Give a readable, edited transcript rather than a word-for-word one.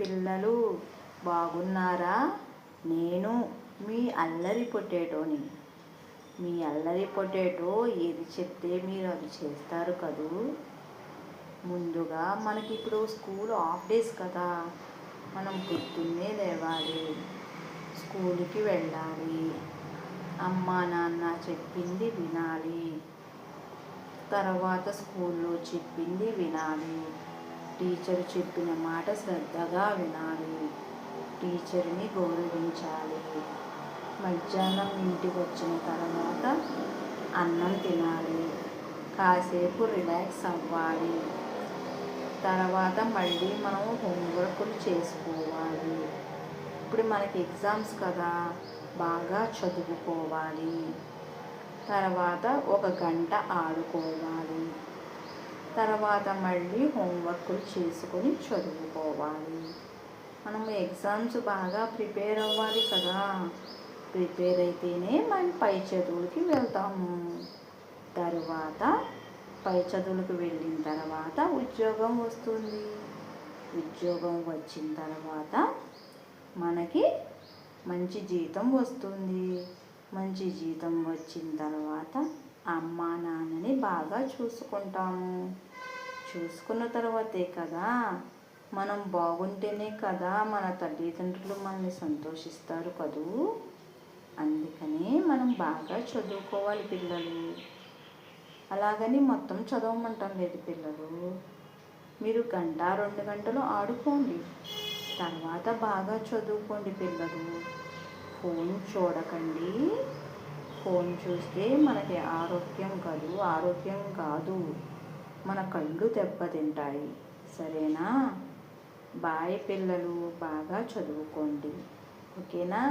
పిల్లలు బాగున్నారా? నేను మీ అల్లరి పొటాటోని. మీ అల్లరి పొటాటో ఏది చెప్తే మీరు అది చేస్తారు కదూ. ముందుగా మనకి ఇప్పుడు స్కూల్ హాఫ్ డేస్ కదా, మనం పొద్దున్నే లేవాలి, స్కూల్కి వెళ్ళాలి, అమ్మా నాన్న చెప్పింది వినాలి, తర్వాత స్కూల్లో చెప్పింది వినాలి, టీచర్ చెప్పిన మాట శ్రద్ధగా వినాలి, టీచర్ని గౌరవించాలి, మధ్యాహ్నం ఇంటికి వచ్చిన తర్వాత అన్నం తినాలి, కాసేపు రిలాక్స్ అవ్వాలి, తర్వాత మళ్ళీ మనం హోంవర్క్లు చేసుకోవాలి. ఇప్పుడు మనకి ఎగ్జామ్స్ కదా, బాగా చదువుకోవాలి, తర్వాత 1 గంట ఆడుకోవాలి, తర్వాత మళ్ళీ హోంవర్క్లు చేసుకొని చదువుకోవాలి. మనం ఎగ్జామ్స్ బాగా ప్రిపేర్ అవ్వాలి కదా, ప్రిపేర్ అయితేనే మనం పై చదువులకి వెళ్తాము. తర్వాత పై చదువులకు వెళ్ళిన తర్వాత ఉద్యోగం వస్తుంది. ఉద్యోగం వచ్చిన తర్వాత మనకి మంచి జీతం వస్తుంది. మంచి జీతం వచ్చిన తర్వాత అమ్మా నాన్నని బాగా చూసుకుంటాము. చూసుకున్న తర్వాతే కదా, మనం బాగుంటేనే కదా మన తల్లిదండ్రులు మనల్ని సంతోషిస్తారు కదూ. అందుకనే మనం బాగా చదువుకోవాలి పిల్లలు. అలాగని మొత్తం చదవమంటాం లేదు పిల్లలు. మీరు 1 గంట 2 గంటలు ఆడుకోండి, తర్వాత బాగా చదువుకోండి పిల్లలు. ఫోన్ చూడకండి. ఫోన్ చూస్తే మనకి ఆరోగ్యం కాదు, మన కళ్ళు దెబ్బతింటాయి. సరేనా? బాయ్ పిల్లలు, బాగా చదువుకోండి. ఓకేనా?